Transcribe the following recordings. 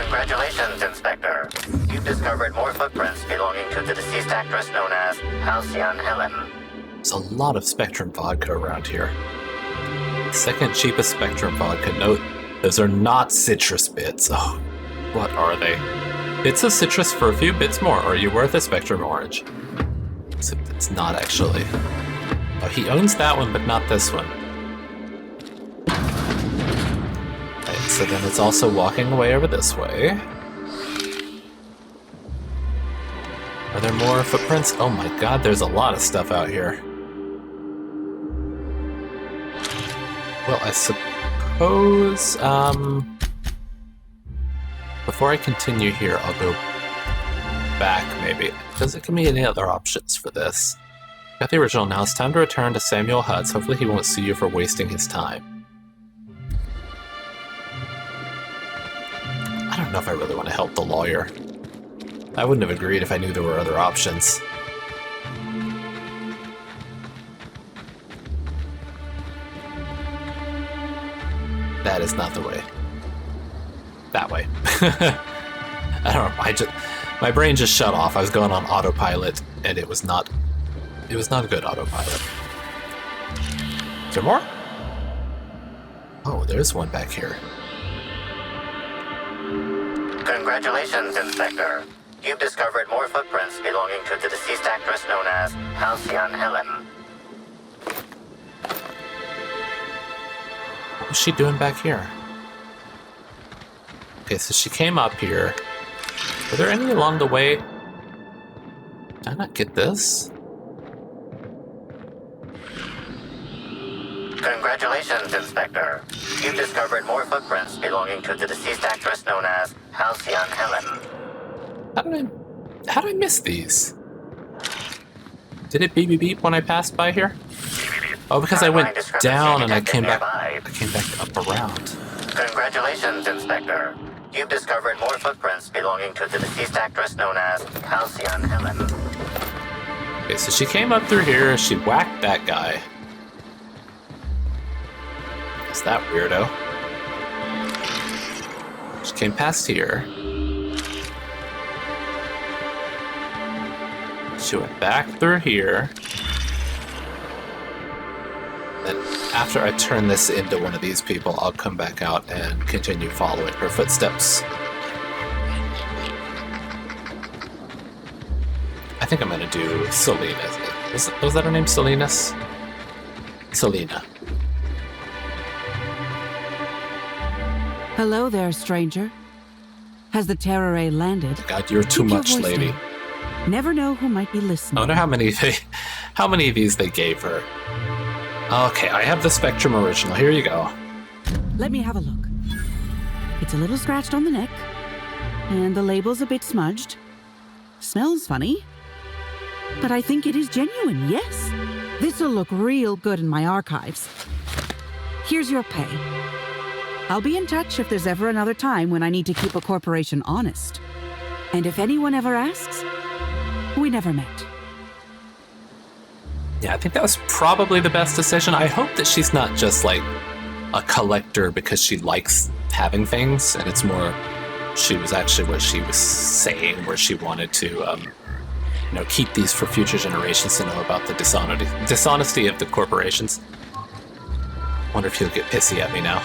Congratulations, Inspector. You've discovered more footprints belonging to the deceased actress known as Halcyon Helen. There's a lot of Spectrum vodka around here. Second cheapest Spectrum vodka. Note, those are not citrus bits. Oh, what are they? Bits of citrus for a few bits more. Are you worth a Spectrum orange? Except it's not actually. Oh, he owns that one, but not this one. Right, so then it's also walking away over this way. Are there more footprints? Oh my god, there's a lot of stuff out here. Well, I suppose, before I continue here, I'll go back, maybe. Does it give me any other options for this? Got the original, now it's time to return to Samuel Hutz. Hopefully he won't sue you for wasting his time. I don't know if I really want to help the lawyer. I wouldn't have agreed if I knew there were other options. That is not the way. That way. I don't know, my brain just shut off. I was going on autopilot, and it was not a good autopilot. Is there more? Oh, there's one back here. Congratulations, Inspector. You've discovered more footprints belonging to the deceased actress known as Halcyon Helen. What was she doing back here? Okay, so she came up here. Were there any along the way? Did I not get this? Congratulations, Inspector. You've discovered more footprints belonging to the deceased actress known as Halcyon Helen. How did I miss these? Did it beep beep beep when I passed by here? Oh, because I went down and I came back up around. Congratulations, Inspector. You've discovered more footprints belonging to the deceased actress known as Halcyon Helen. Okay, so she came up through here, she whacked that guy. Is that weirdo? She came past here. She went back through here. Then after I turn this into one of these people, I'll come back out and continue following her footsteps. I think I'm gonna do Selena. Was that her name, Selena's? Selena. Hello there, stranger. Has the terror ray landed? God, you're too Keep your much, voice lady. down. Never know who might be listening. I wonder how many of these they gave her. Okay, I have the Spectrum original. Here you go. Let me have a look. It's a little scratched on the neck, and the label's a bit smudged. Smells funny, but I think it is genuine, yes. This'll look real good in my archives. Here's your pay. I'll be in touch if there's ever another time when I need to keep a corporation honest. And if anyone ever asks, we never met. Yeah, I think that was probably the best decision. I hope that she's not just like a collector because she likes having things, and it's more she was actually what she was saying, where she wanted to keep these for future generations to know about the dishonesty of the corporations. Wonder if he'll get pissy at me now.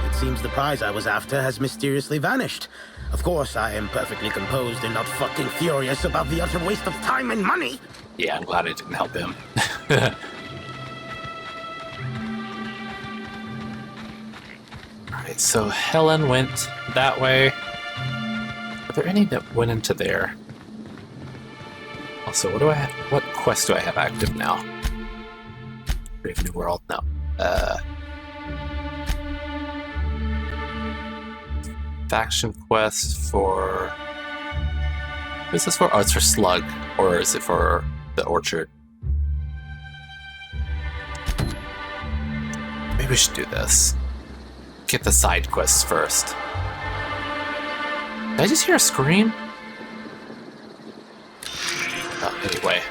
It seems the prize I was after has mysteriously vanished. Of course, I am perfectly composed and not fucking furious about the utter waste of time and money. Yeah, I'm glad I didn't help him. Alright, so Helen went that way. Are there any that went into there? Also, what quest do I have active now? Brave New World? No. Faction quest for... What is this for? Oh, it's for Slug. Or is it for the Orchard? Maybe we should do this. Get the side quests first. Did I just hear a scream? Oh, anyway.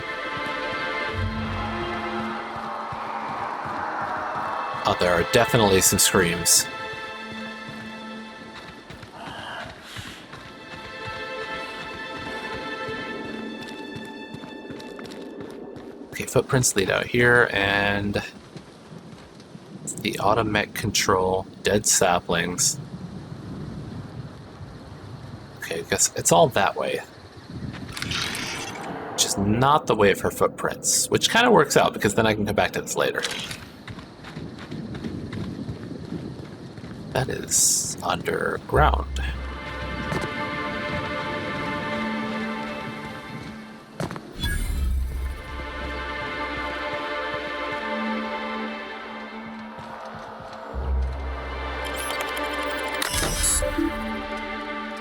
Oh, there are definitely some screams. Okay, footprints lead out here, and the automech control, dead saplings. Okay, I guess it's all that way. Which is not the way of her footprints, which kind of works out because then I can come back to this later. That is underground.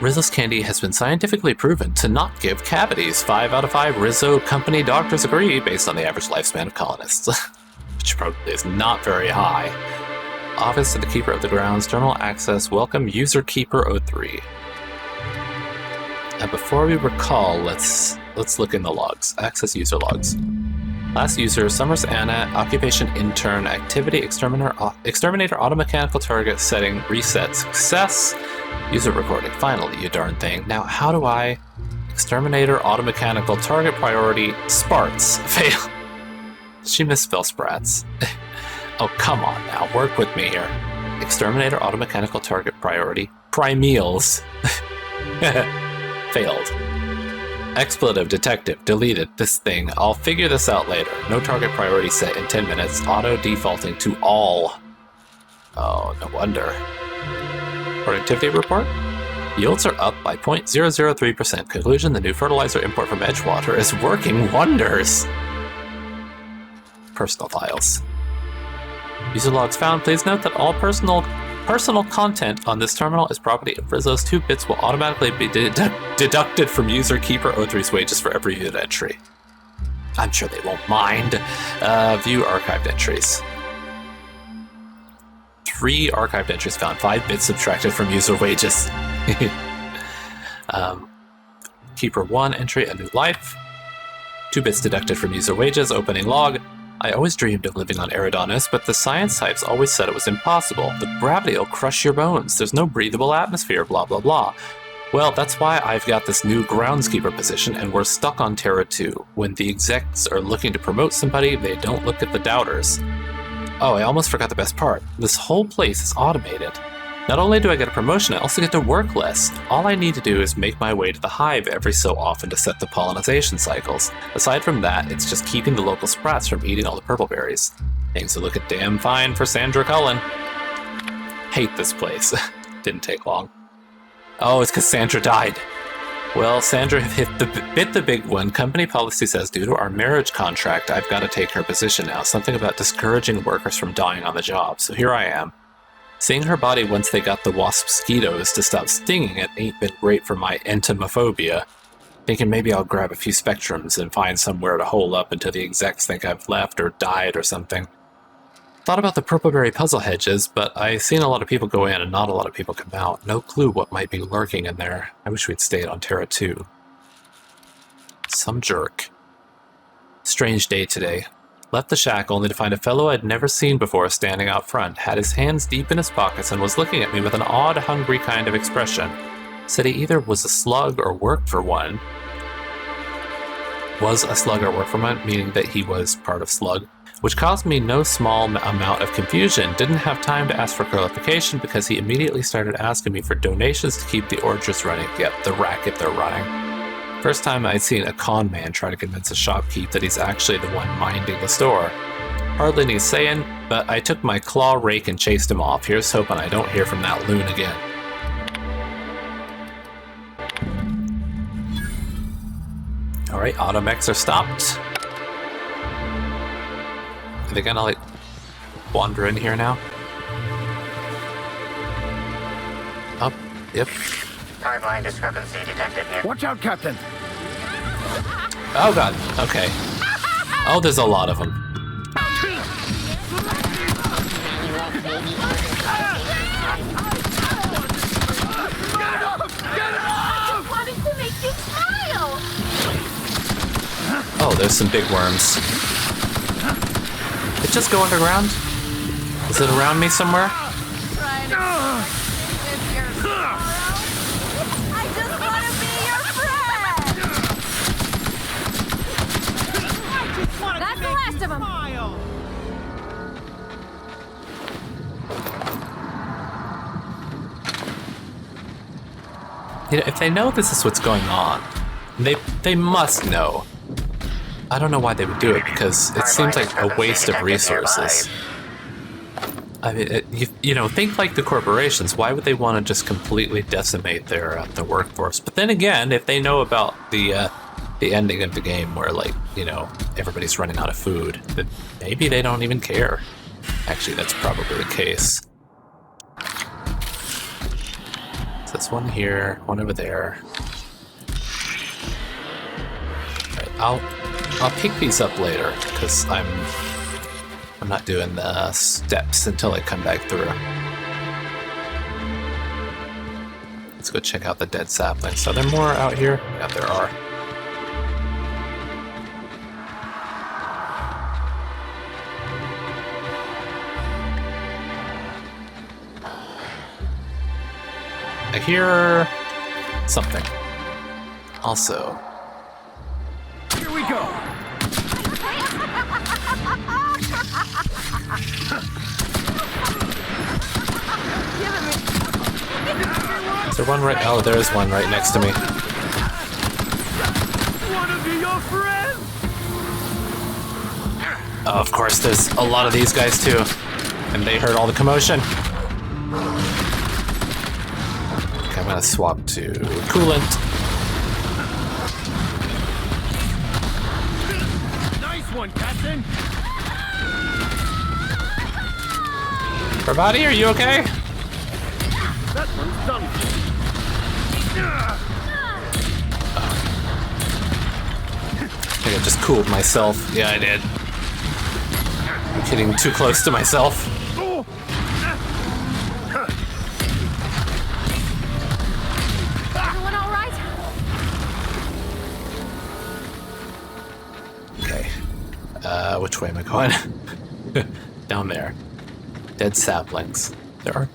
Rizzo's candy has been scientifically proven to not give cavities. 5 out of 5 Rizzo company doctors agree, based on the average lifespan of colonists, which probably is not very high. Office of the Keeper of the Grounds, terminal access, welcome user Keeper 03. And before we recall, let's look in the logs. Access user logs. Last user, Summers Anna, occupation intern, activity exterminator automechanical target setting, reset, success, user recording. Finally, you darn thing. Now, how do I exterminator automechanical target priority Sparts fail? Did she misspell Sprats? Oh, come on now, work with me here. Exterminator automechanical target priority Primeals failed. Expletive detective deleted this thing. I'll figure this out later. No target priority set in 10 minutes. Auto defaulting to all. Oh, no wonder. Productivity report? Yields are up by 0.003%. Conclusion, the new fertilizer import from Edgewater is working wonders. Personal files. User logs found. Please note that all personal content on this terminal is property of Rizzo's. 2 bits will automatically be deducted from user Keeper 03's wages for every viewed entry. I'm sure they won't mind. View archived entries. 3 archived entries found. 5 bits subtracted from user wages. Keeper 1 entry, a new life. 2 bits deducted from user wages. Opening log. I always dreamed of living on Eridanus, but the science types always said it was impossible. The gravity will crush your bones. There's no breathable atmosphere, blah, blah, blah. Well, that's why I've got this new groundskeeper position, and we're stuck on Terra 2. When the execs are looking to promote somebody, they don't look at the doubters. Oh, I almost forgot the best part. This whole place is automated. Not only do I get a promotion, I also get to work less. All I need to do is make my way to the hive every so often to set the pollination cycles. Aside from that, it's just keeping the local sprats from eating all the purple berries. Things are looking damn fine for Sandra Cullen. Hate this place. Didn't take long. Oh, it's because Sandra died. Well, Sandra bit the big one. Company policy says due to our marriage contract, I've got to take her position now. Something about discouraging workers from dying on the job. So here I am. Seeing her body once they got the wasp-mosquitoes to stop stinging it ain't been great for my entomophobia. Thinking maybe I'll grab a few spectrums and find somewhere to hole up until the execs think I've left or died or something. Thought about the purpleberry puzzle hedges, but I've seen a lot of people go in and not a lot of people come out. No clue what might be lurking in there. I wish we'd stayed on Terra 2. Some jerk. Strange day today. Left the shack only to find a fellow I'd never seen before standing out front, had his hands deep in his pockets and was looking at me with an odd, hungry kind of expression. Said he either was a slug or worked for one. Was a slug or worked for one, meaning that he was part of Slug, which caused me no small amount of confusion. Didn't have time to ask for clarification because he immediately started asking me for donations to keep the orchards running. Yep, the racket they're running. First time I'd seen a con man try to convince a shopkeep that he's actually the one minding the store. Hardly needs saying, but I took my claw rake and chased him off. Here's hoping I don't hear from that loon again. Alright, automechs are stopped. Are they gonna, like, wander in here now? Up, yep. Timeline discrepancy detected here. Watch out, Captain! Oh god, okay. Oh, there's a lot of them. Oh, there's some big worms. It just go underground? Is it around me somewhere? That's You know, if they know this is what's going on, they must know. I don't know why they would do it, because it seems like a waste of resources. I mean, you know, think like the corporations. Why would they want to just completely decimate their workforce? But then again, if they know about the ending of the game where, like, you know, everybody's running out of food, then maybe they don't even care. Actually, that's probably the case. So that's one here, one over there. All right, I'll pick these up later, because I'm not doing the steps until I come back through. Let's go check out the dead saplings. Are there more out here? Yeah, there are. I hear something. Also, Here we go. is there one right? Oh, there is one right next to me. Wanna be your friend? Oh, of course, there's a lot of these guys too, and they heard all the commotion. Okay, I'm gonna swap to coolant. Nice one, Captain. Everybody, are you okay? That one's done. I think I just cooled myself. Yeah, I did. I'm getting too close to myself. Everyone all right? Okay. Which way am I going? Down there. Dead saplings. There are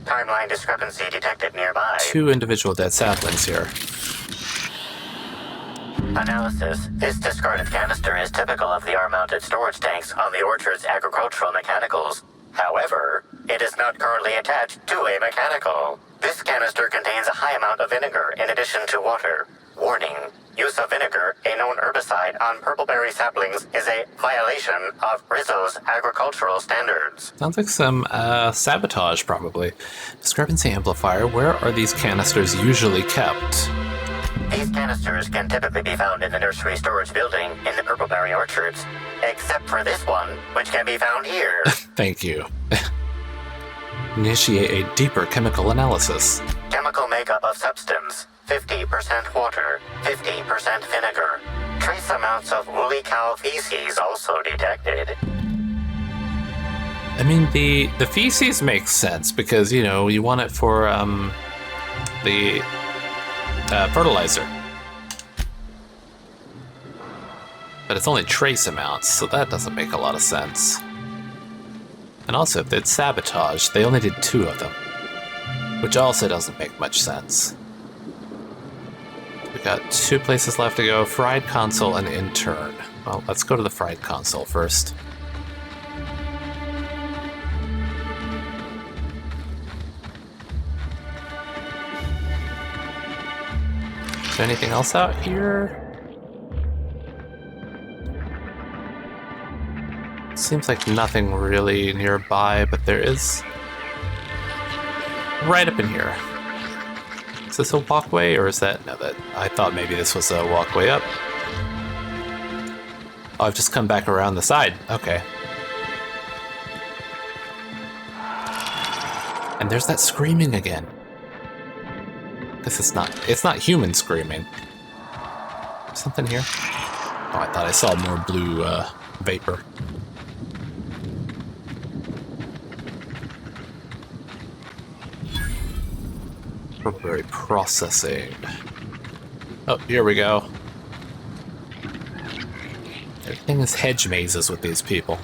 Timeline discrepancy detected nearby. 2 individual dead saplings here. Analysis. This discarded canister is typical of the R-mounted storage tanks on the orchard's agricultural mechanicals. However, it is not currently attached to a mechanical. This canister contains a high amount of vinegar in addition to water. Warning. Use of vinegar, a known herbicide, on purpleberry saplings is a violation of Rizzo's agricultural standards. Sounds like some sabotage, probably. Discrepancy amplifier. Where are these canisters usually kept? These canisters can typically be found in the nursery storage building in the purpleberry orchards, except for this one, which can be found here. Thank you. Initiate a deeper chemical analysis. Chemical makeup of substance: 50% water, 50% vinegar. Trace amounts of woolly cow feces also detected. I mean, the feces makes sense because, you know, you want it for the fertilizer. But it's only trace amounts, so that doesn't make a lot of sense. And also, if it's sabotage, they only did 2 of them, which also doesn't make much sense. We got 2 places left to go: fried console and intern. Well, let's go to the fried console first. Is there anything else out here? Seems like nothing really nearby, but there is right up in here. Is this a walkway, or is that... No, that... I thought maybe this was a walkway up. Oh, I've just come back around the side. Okay. And there's that screaming again. Guess it's not human screaming. Something here? Oh, I thought I saw more blue vapor. Very processing. Oh, here we go. Everything is hedge mazes with these people.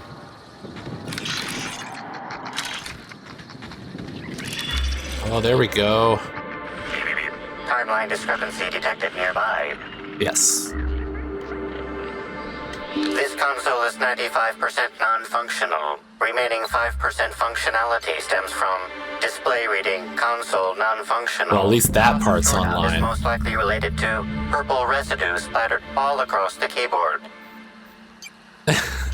Oh, there we go. Timeline discrepancy detected nearby. Yes. This console is 95% non-functional. Remaining 5% functionality stems from display reading, console non-functional. Well, at least that part's Turnout is online. most likely related to purple residue splattered all across the keyboard.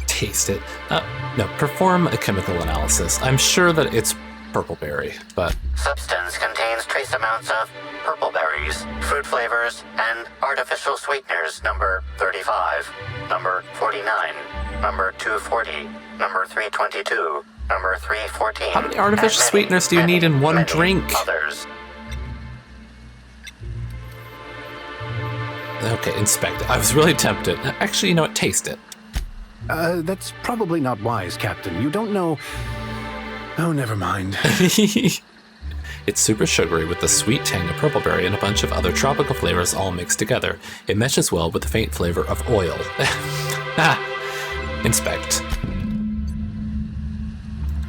Taste it. No, perform a chemical analysis. I'm sure that it's purpleberry, but Substance contains trace amounts of purple berries, fruit flavors, and artificial sweeteners number 35, number 49, number 240, number 322, number 314. how many artificial sweeteners do you need in one drink? Others. Okay, inspect it. I was really tempted. Actually, you know what? Taste it. That's probably not wise, Captain. You don't know... Oh, never mind. It's super sugary with the sweet tang of purpleberry and a bunch of other tropical flavors all mixed together. It meshes well with the faint flavor of oil. Inspect.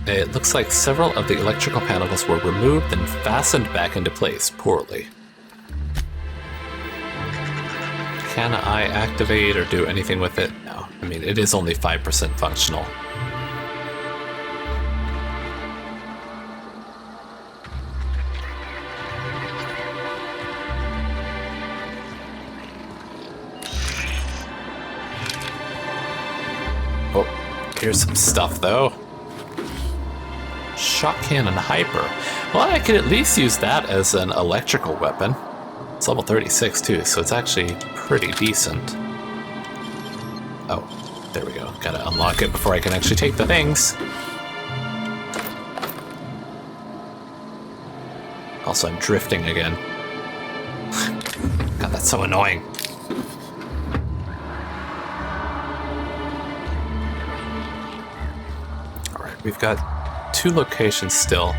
It looks like several of the electrical panels were removed and fastened back into place poorly. Can I activate or do anything with it? No. I mean, it is only 5% functional. Oh, here's some stuff though. Shock cannon hyper. Well, I could at least use that as an electrical weapon. It's level 36 too, so it's actually pretty decent. Oh, there we go. Gotta unlock it before I can actually take the things. Also, I'm drifting again. God, that's so annoying. Alright, we've got 2 locations still.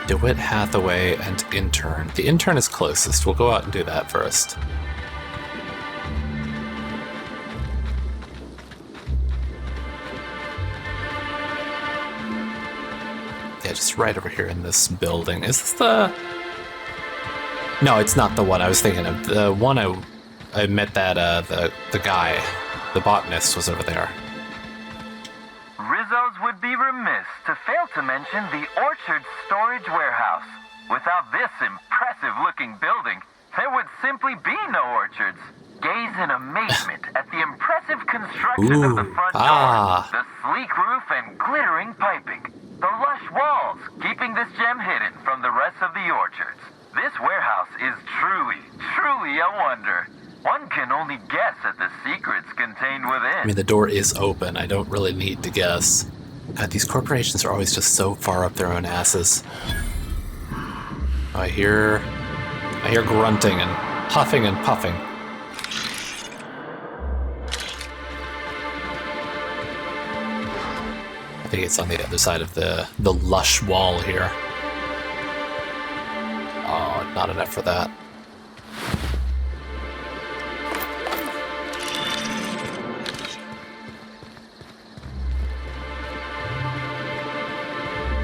DeWitt, Hathaway, and Intern. The Intern is closest. We'll go out and do that first. Yeah, just right over here in this building. Is this the... No, it's not the one I was thinking of. The one I met that, the guy, the botanist was over there. Rizzo's would be remiss to fail to mention the Orchard Storage Warehouse. Without this impressive-looking building, there would simply be no orchards. Gaze in amazement at the impressive construction of the front door, the sleek roof and glittering piping, the lush walls keeping this gem hidden from the rest of the orchards. This warehouse is truly a wonder. One can only guess at the secrets contained within. I mean, the door is open. I don't really need to guess. God, these corporations are always just so far up their own asses. I hear grunting and huffing and puffing. I think it's on the other side of the lush wall here. Oh, not enough for that.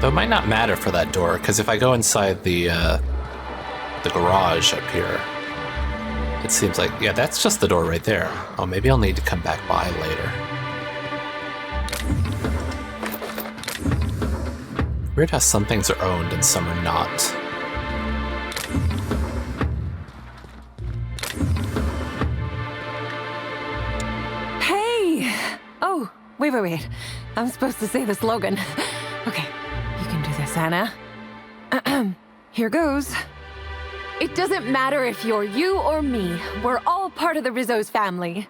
Though it might not matter for that door, because if I go inside the garage up here, it seems like, yeah, that's just the door right there. Oh, maybe I'll need to come back by later. Weird how some things are owned and some are not. Hey! Oh, wait. I'm supposed to say the slogan. Okay, you can do this, Anna. Here goes. It doesn't matter if you're you or me. We're all part of the Rizzo's family.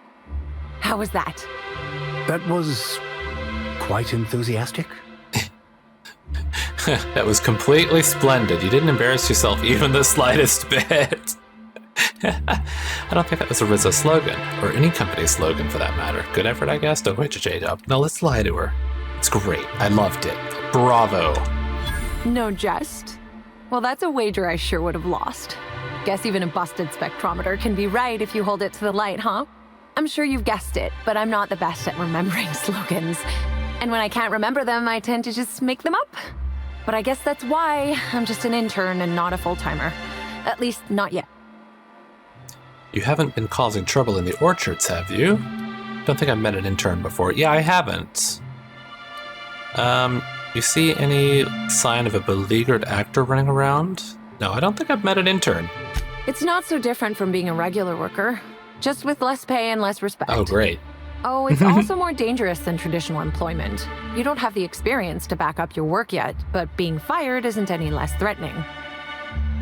How was that? That was quite enthusiastic. That was completely splendid. You didn't embarrass yourself even the slightest bit. I don't think that was a Rizzo slogan, or any company slogan for that matter. Good effort, I guess. Don't wait to Jade up. No, let's lie to her. It's great. I loved it. Bravo. No jest. Well, that's a wager I sure would have lost. Guess even a busted spectrometer can be right if you hold it to the light, huh? I'm sure you've guessed it, but I'm not the best at remembering slogans. And when I can't remember them, I tend to just make them up. But I guess that's why I'm just an intern and not a full-timer. At least, not yet. You haven't been causing trouble in the orchards, have you? Don't think I've met an intern before. Yeah, I haven't. You see any sign of a beleaguered actor running around? No, I don't think I've met an intern. It's not so different from being a regular worker, just with less pay and less respect. Oh, great. Oh, it's also more dangerous than traditional employment. You don't have the experience to back up your work yet, but being fired isn't any less threatening.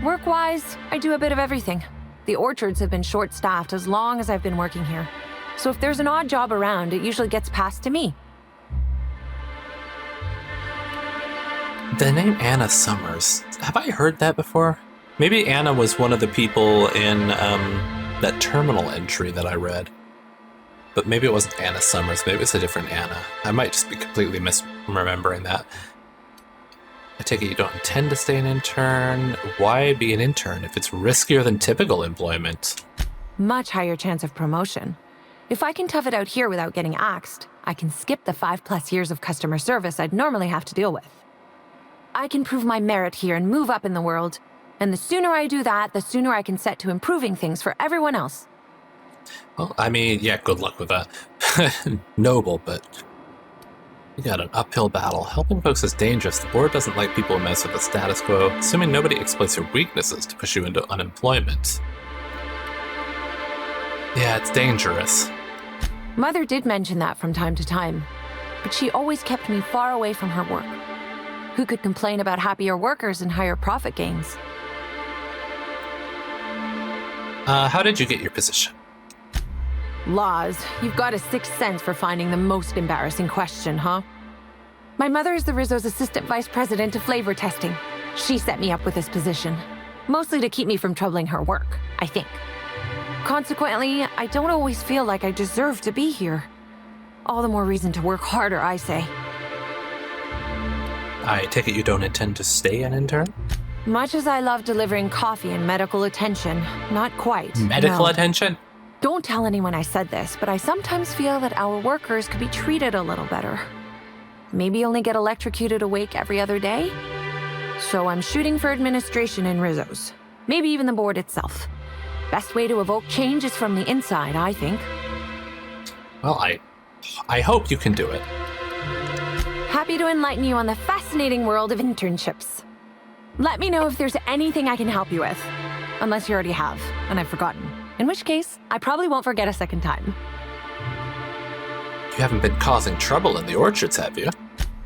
Work-wise, I do a bit of everything. The orchards have been short-staffed as long as I've been working here. So if there's an odd job around, it usually gets passed to me. The name Anna Summers. Have I heard that before? Maybe Anna was one of the people in that terminal entry that I read. But maybe it wasn't Anna Summers. Maybe it's a different Anna. I might just be completely misremembering that. I take it you don't intend to stay an intern. Why be an intern if it's riskier than typical employment? Much higher chance of promotion. If I can tough it out here without getting axed, I can skip the 5+ years of customer service I'd normally have to deal with. I can prove my merit here and move up in the world. And the sooner I do that, the sooner I can set to improving things for everyone else. Well, I mean, yeah, good luck with that. Noble, but you got an uphill battle. Helping folks is dangerous. The board doesn't like people who mess with the status quo, assuming nobody exploits your weaknesses to push you into unemployment. Yeah, it's dangerous. Mother did mention that from time to time, but she always kept me far away from her work. Who could complain about happier workers and higher profit gains? How did you get your position? Laws, you've got a sixth sense for finding the most embarrassing question, huh? My mother is the Rizzo's assistant vice president of flavor testing. She set me up with this position, mostly to keep me from troubling her work, I think. Consequently, I don't always feel like I deserve to be here. All the more reason to work harder, I say. I take it you don't intend to stay an intern? Much as I love delivering coffee and medical attention, not quite. Medical no. attention? Don't tell anyone I said this, but I sometimes feel that our workers could be treated a little better. Maybe only get electrocuted awake every other day? So I'm shooting for administration in Rizzo's. Maybe even the board itself. Best way to evoke change is from the inside, I think. Well, I hope you can do it. Happy to enlighten you on the fascinating world of internships. Let me know if there's anything I can help you with. Unless you already have, and I've forgotten. In which case, I probably won't forget a second time. You haven't been causing trouble in the orchards, have you?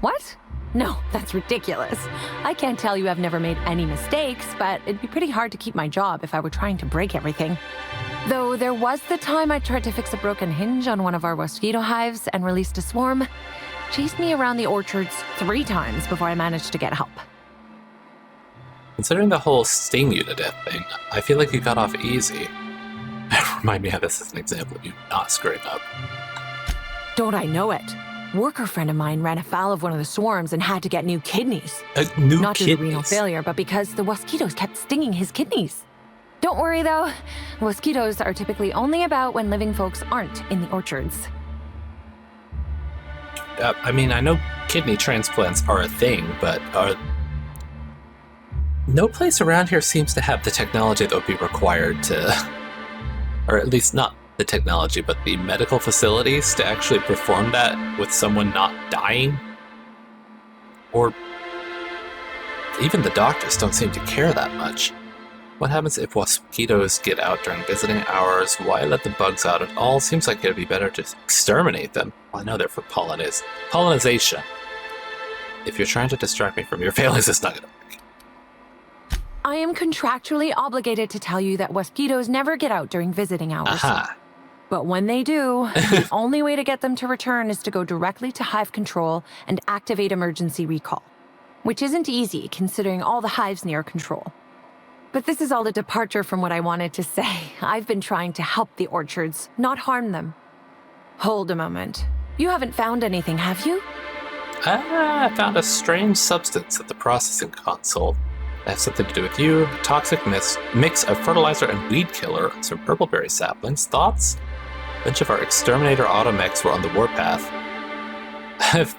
What? No, that's ridiculous. I can't tell you I've never made any mistakes, but it'd be pretty hard to keep my job if I were trying to break everything. Though there was the time I tried to fix a broken hinge on one of our mosquito hives and released a swarm. Chased me around the orchards 3 times before I managed to get help. Considering the whole sting you to death thing, I feel like you got off easy. Remind me how this is an example of you not screwing up. Don't I know it? Worker friend of mine ran afoul of one of the swarms and had to get new kidneys. Not due to renal failure, but because the mosquitoes kept stinging his kidneys. Don't worry though, mosquitoes are typically only about when living folks aren't in the orchards. I mean, I know kidney transplants are a thing, but no place around here seems to have the technology that would be required to, or at least not the technology, but the medical facilities to actually perform that with someone not dying. Or even the doctors don't seem to care that much. What happens if mosquitoes get out during visiting hours? Why let the bugs out at all? Seems like it'd be better to exterminate them. Well, I know they're for pollinization. If you're trying to distract me from your failings, it's not gonna work. I am contractually obligated to tell you that mosquitoes never get out during visiting hours. Aha. But when they do, the only way to get them to return is to go directly to hive control and activate emergency recall. Which isn't easy, considering all the hives near control. But this is all a departure from what I wanted to say. I've been trying to help the orchards, not harm them. Hold a moment. You haven't found anything, have you? I found a strange substance at the processing console. That has something to do with you, a toxic mix of fertilizer and weed killer, and some purpleberry saplings. Thoughts? A bunch of our exterminator automechs were on the warpath. I have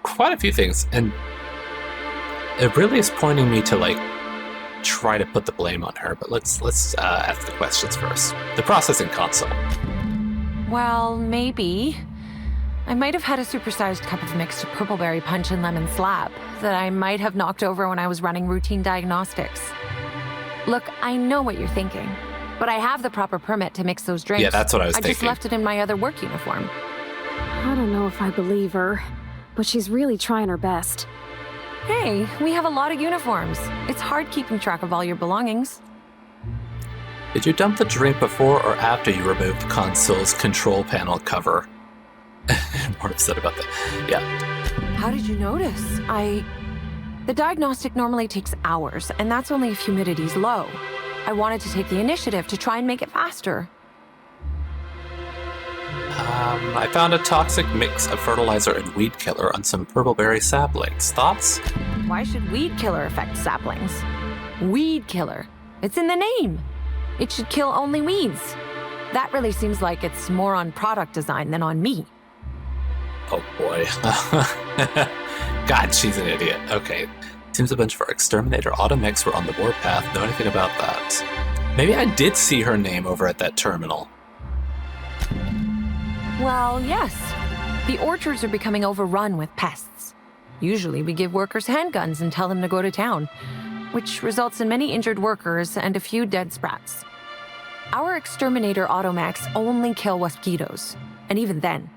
quite a few things, and it really is pointing me to, try to put the blame on her, but let's ask the questions first. The processing console. Well, maybe. I might have had a supersized cup of mixed purpleberry punch and lemon slab that I might have knocked over when I was running routine diagnostics. Look, I know what you're thinking, but I have the proper permit to mix those drinks. Yeah, that's what I was I thinking. just left it in my other work uniform. I don't know if I believe her, but she's really trying her best. Hey, we have a lot of uniforms. It's hard keeping track of all your belongings. Did you dump the drink before or after you removed the console's control panel cover? More upset about that. Yeah. How did you notice? The diagnostic normally takes hours, and that's only if humidity's low. I wanted to take the initiative to try and make it faster. I found a toxic mix of fertilizer and weed killer on some purpleberry saplings. Thoughts? Why should weed killer affect saplings? Weed killer. It's in the name. It should kill only weeds. That really seems like it's more on product design than on me. Oh boy. God, she's an idiot. Okay. Seems a bunch of our exterminator automechs were on the warpath. Know anything about that? Maybe I did see her name over at that terminal. Well, yes. The orchards are becoming overrun with pests. Usually we give workers handguns and tell them to go to town, which results in many injured workers and a few dead sprats. Our exterminator automechs only kill mosquitoes, and even then,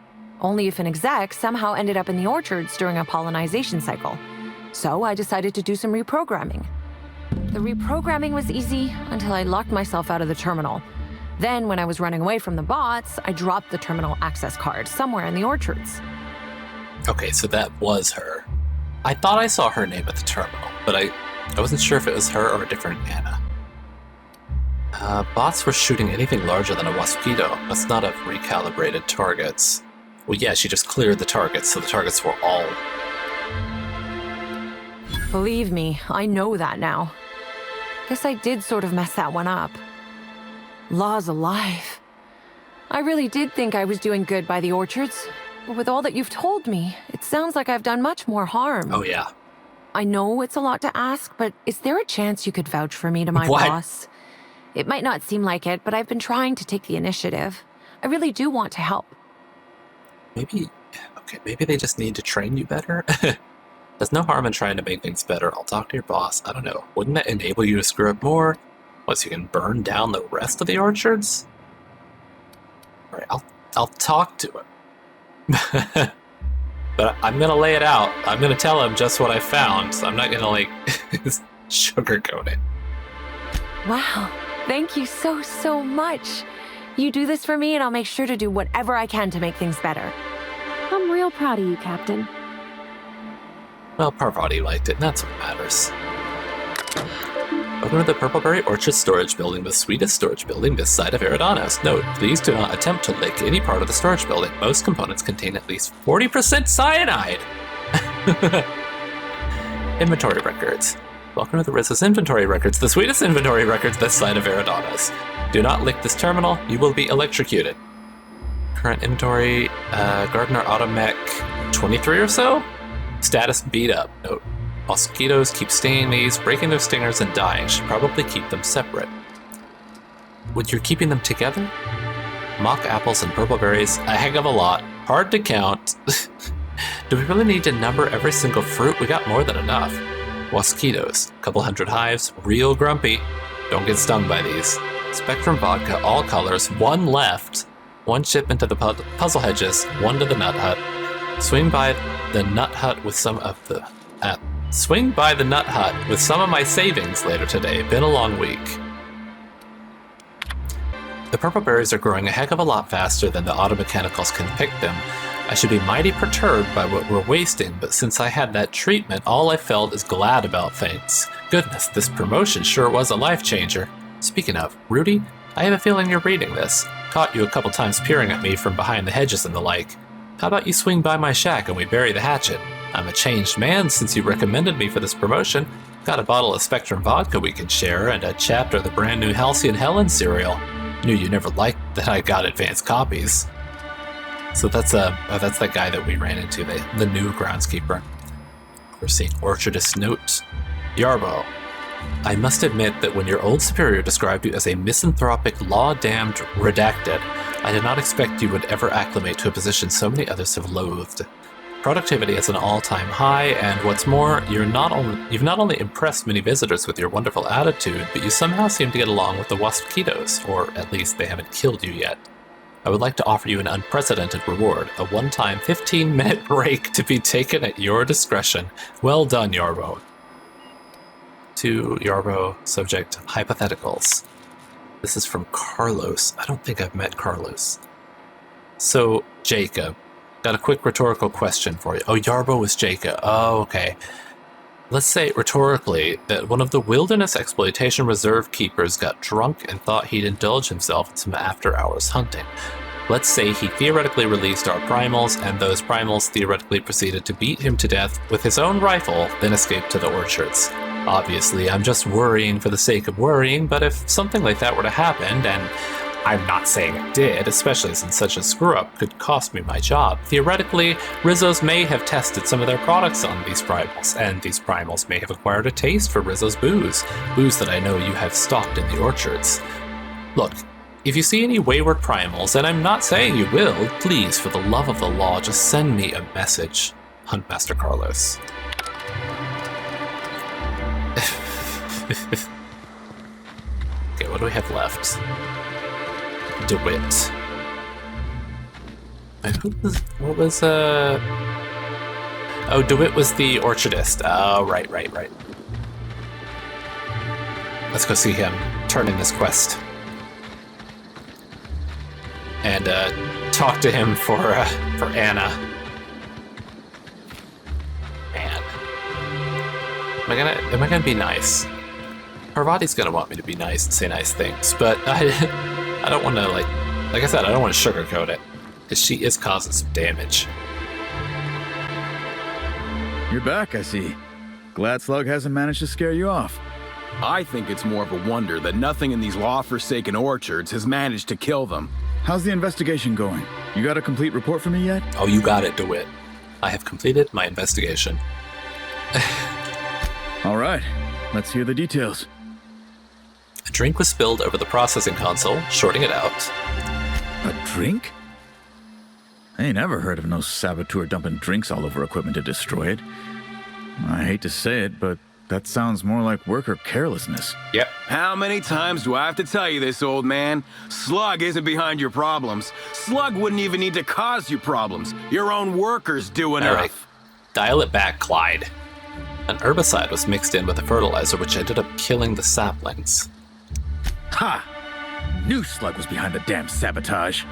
only if an exec somehow ended up in the orchards during a pollinization cycle. So I decided to do some reprogramming. The reprogramming was easy until I locked myself out of the terminal. Then, when I was running away from the bots, I dropped the terminal access card somewhere in the orchards. Okay, so that was her. I thought I saw her name at the terminal, but I wasn't sure if it was her or a different Anna. Bots were shooting anything larger than a mosquito. Must not have recalibrated targets. Well, yeah, she just cleared the targets, so the targets were all... Believe me, I know that now. Guess I did sort of mess that one up. Law's alive. I really did think I was doing good by the orchards, but with all that you've told me, it sounds like I've done much more harm. Oh, yeah. I know it's a lot to ask, but is there a chance you could vouch for me to my What? boss? It might not seem like it, but I've been trying to take the initiative. I really do want to help. Maybe they just need to train you better? There's no harm in trying to make things better. I'll talk to your boss. I don't know. Wouldn't that enable you to screw up more? Once you can burn down the rest of the orchards? Alright, I'll talk to him. But I'm gonna lay it out. I'm gonna tell him just what I found. So I'm not gonna, like, sugarcoat it. Wow, thank you so much. You do this for me and I'll make sure to do whatever I can to make things better. I'm real proud of you, Captain. Well, Parvati liked it, and that's what matters. Welcome to the Purpleberry Orchard Storage Building, the sweetest storage building this side of Eridanos. Note, please do not attempt to lick any part of the storage building. Most components contain at least 40% cyanide! Inventory records. Welcome to the Rizzo's inventory records, the sweetest inventory records this side of Eridanos. Do not lick this terminal, you will be electrocuted. Current inventory, Gardener Automech 23 or so? Status beat up. Note, mosquitoes keep stinging these, breaking their stingers and dying. Should probably keep them separate. Would you keeping them together? Mock apples and purple berries, a heck of a lot. Hard to count. Do we really need to number every single fruit? We got more than enough. Mosquitoes, couple hundred hives, real grumpy. Don't get stung by these. Spectrum vodka, all colors, one left. One shipment to the puzzle hedges, one to the nut hut. Swing by the nut hut with some of my savings later today. Been a long week. The purple berries are growing a heck of a lot faster than the automechanicals can pick them. I should be mighty perturbed by what we're wasting, but since I had that treatment, all I felt is glad about things. Goodness, this promotion sure was a life changer. Speaking of, Rudy, I have a feeling you're reading this. Caught you a couple times peering at me from behind the hedges and the like. How about you swing by my shack and we bury the hatchet? I'm a changed man since you recommended me for this promotion. Got a bottle of Spectrum vodka we can share and a chapter of the brand new Halcyon Helen cereal. Knew you never liked that I got advanced copies. So that's that guy that we ran into, the new groundskeeper. We're seeing Orchardist note. Yarbo. I must admit that when your old superior described you as a misanthropic, law-damned redacted, I did not expect you would ever acclimate to a position so many others have loathed. Productivity is an all-time high, and what's more, you've not only impressed many visitors with your wonderful attitude, but you somehow seem to get along with the Waspitos, or at least they haven't killed you yet. I would like to offer you an unprecedented reward, a one-time 15-minute break to be taken at your discretion. Well done, Yarbo. To Yarbo, subject, hypotheticals. This is from Carlos. I don't think I've met Carlos. So, Jacob. Got a quick rhetorical question for you. Oh, Yarbo was Jacob. Oh, okay. Let's say, rhetorically, that one of the Wilderness Exploitation Reserve keepers got drunk and thought he'd indulge himself in some after-hours hunting. Let's say he theoretically released our primals, and those primals theoretically proceeded to beat him to death with his own rifle, then escaped to the orchards. Obviously, I'm just worrying for the sake of worrying, but if something like that were to happen, and I'm not saying it did, especially since such a screw-up could cost me my job. Theoretically, Rizzo's may have tested some of their products on these primals, and these primals may have acquired a taste for Rizzo's booze that I know you have stocked in the orchards. Look, if you see any wayward primals, and I'm not saying you will, please, for the love of the law, just send me a message. Huntmaster Carlos. Okay, what do we have left? DeWitt. Oh, DeWitt was the orchardist. Oh, right. Let's go see him turn in this quest. And talk to him for Anna. Man. Am I gonna be nice? Parvati's gonna want me to be nice and say nice things, but I don't want to, like I said, I don't want to sugarcoat it, because she is causing some damage. You're back, I see. Glad Slug hasn't managed to scare you off. I think it's more of a wonder that nothing in these law-forsaken orchards has managed to kill them. How's the investigation going? You got a complete report for me yet? Oh, you got it, DeWitt. I have completed my investigation. All right, let's hear the details. A drink was spilled over the processing console, shorting it out. A drink? I ain't ever heard of no saboteur dumping drinks all over equipment to destroy it. I hate to say it, but that sounds more like worker carelessness. Yep. How many times do I have to tell you this, old man? Slug isn't behind your problems. Slug wouldn't even need to cause you problems. Your own workers do enough. All right. Dial it back, Clyde. An herbicide was mixed in with the fertilizer, which ended up killing the saplings. Ha! Knew Slug was behind the damn sabotage.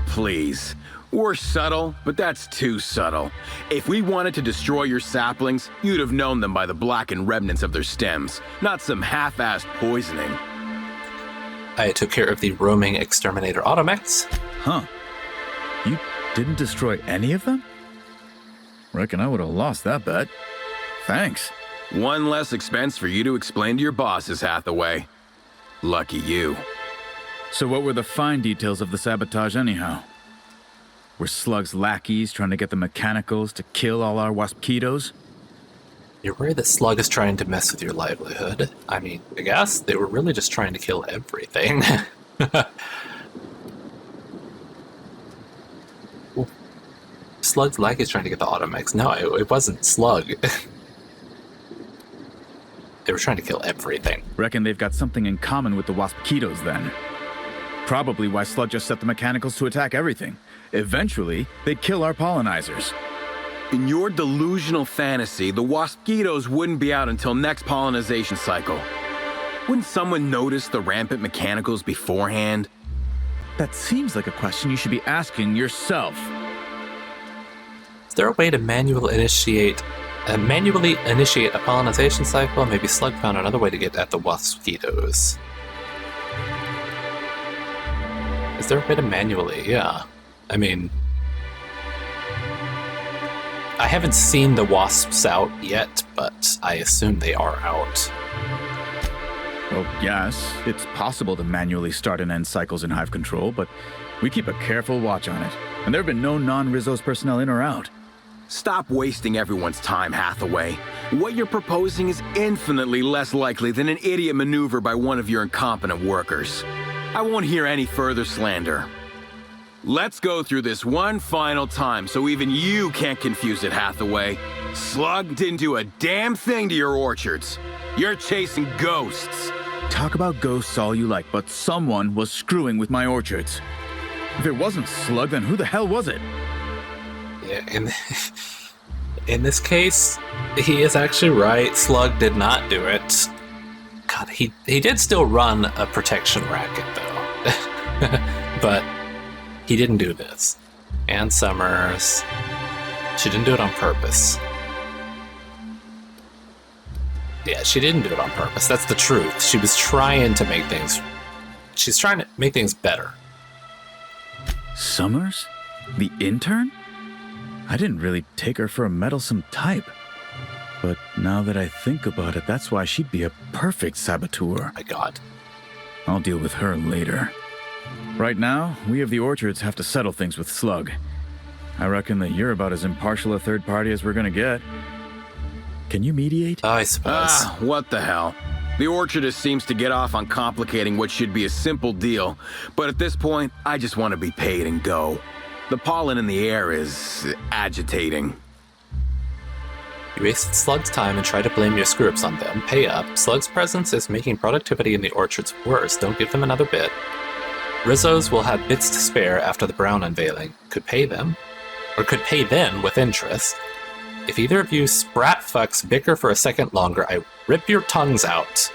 Please. We're subtle, but that's too subtle. If we wanted to destroy your saplings, you'd have known them by the blackened remnants of their stems, not some half-assed poisoning. I took care of the roaming exterminator automechs. Huh. You didn't destroy any of them? Reckon I would have lost that bet. Thanks. One less expense for you to explain to your bosses, Hathaway. Lucky you. So what were the fine details of the sabotage anyhow? Were Slug's lackeys trying to get the mechanicals to kill all our Waspitos? You're worried that Slug is trying to mess with your livelihood? I mean, I guess they were really just trying to kill everything. Slug's lackeys trying to get the automechs. No, it wasn't Slug. They were trying to kill everything. Reckon they've got something in common with the Waspitos then. Probably why Slug just set the mechanicals to attack everything. Eventually, they'd kill our pollinizers. In your delusional fantasy, the Waspitos wouldn't be out until next pollinization cycle. Wouldn't someone notice the rampant mechanicals beforehand? That seems like a question you should be asking yourself. Is there a way to manually initiate a pollinization cycle? Maybe Slug found another way to get at the Waspitos. Is there a way to manually? Yeah. I mean, I haven't seen the wasps out yet, but I assume they are out. Well, yes, it's possible to manually start and end cycles in Hive Control, but we keep a careful watch on it, and there have been no non-Rizzo's personnel in or out. Stop wasting everyone's time, Hathaway. What you're proposing is infinitely less likely than an idiot maneuver by one of your incompetent workers. I won't hear any further slander. Let's go through this one final time so even you can't confuse it, Hathaway. Slug didn't do a damn thing to your orchards. You're chasing ghosts. Talk about ghosts all you like, but someone was screwing with my orchards. If it wasn't Slug, then who the hell was it? Yeah, in this case, he is actually right. Slug did not do it. God, he did still run a protection racket, though. But he didn't do this. Ann Summers, she didn't do it on purpose. Yeah, she didn't do it on purpose. That's the truth. She was trying to make things... She's trying to make things better. Summers? The intern? I didn't really take her for a meddlesome type. But now that I think about it, that's why she'd be a perfect saboteur. My God. I'll deal with her later. Right now, we of the orchards have to settle things with Slug. I reckon that you're about as impartial a third party as we're gonna get. Can you mediate? I suppose. What the hell? The orchardist seems to get off on complicating what should be a simple deal, but at this point, I just want to be paid and go. The pollen in the air is agitating. You wasted Slug's time and tried to blame your screw-ups on them. Pay up. Slug's presence is making productivity in the orchards worse. Don't give them another bit. Rizzo's will have bits to spare after the Brown unveiling. Could pay them. Or could pay then with interest. If either of you sprat fucks bicker for a second longer, I rip your tongues out.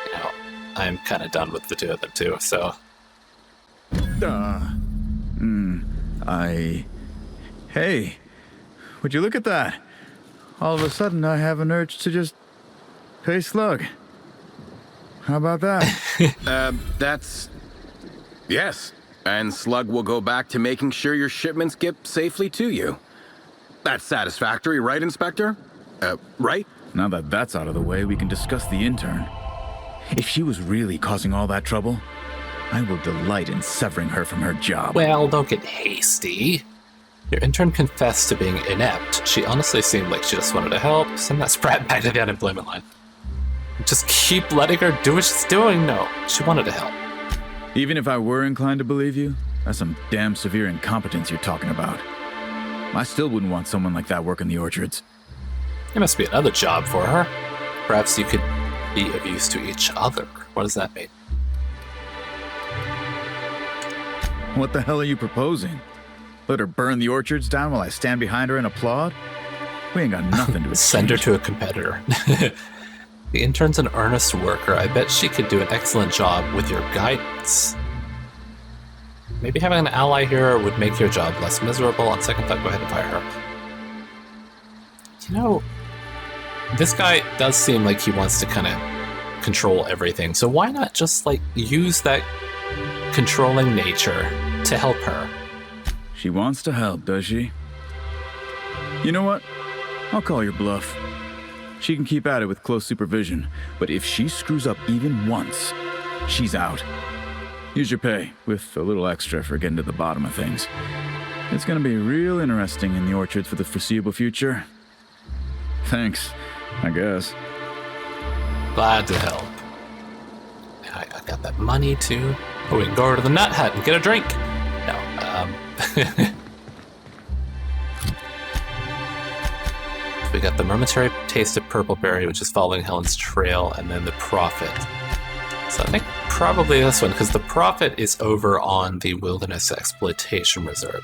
You know, I'm kind of done with the two of them too, so... Hey, would you look at that? All of a sudden, I have an urge to just pay Slug. How about that? That's... Yes. And Slug will go back to making sure your shipments get safely to you. That's satisfactory, right, Inspector? Right? Now that that's out of the way, we can discuss the intern. If she was really causing all that trouble, I will delight in severing her from her job. Well, don't get hasty. Your intern confessed to being inept. She honestly seemed like she just wanted to help. Send that sprat back to the unemployment line. Just keep letting her do what she's doing. No, she wanted to help. Even if I were inclined to believe you, that's some damn severe incompetence you're talking about. I still wouldn't want someone like that working the orchards. There must be another job for her. Perhaps you could be of use to each other. What does that mean? What the hell are you proposing? Let her burn the orchards down while I stand behind her and applaud? We ain't got nothing to exchange. Send her to a competitor. The intern's an earnest worker. I bet she could do an excellent job with your guidance. Maybe having an ally here would make your job less miserable. On second thought, go ahead and fire her. You know, this guy does seem like he wants to kind of control everything. So why not just, like, use that controlling nature to help her? She wants to help, does she? You know what? I'll call your bluff. She can keep at it with close supervision, but if she screws up even once, she's out. Here's your pay, with a little extra for getting to the bottom of things. It's gonna be real interesting in the orchards for the foreseeable future. Thanks, I guess. Glad to help. I got that money too. Oh, we can go over to the Nut Hut and get a drink. No, we got the momentary taste of Purpleberry, which is following Helen's trail, and then the Prophet. So I think probably this one, because the Prophet is over on the Wilderness Exploitation Reserve.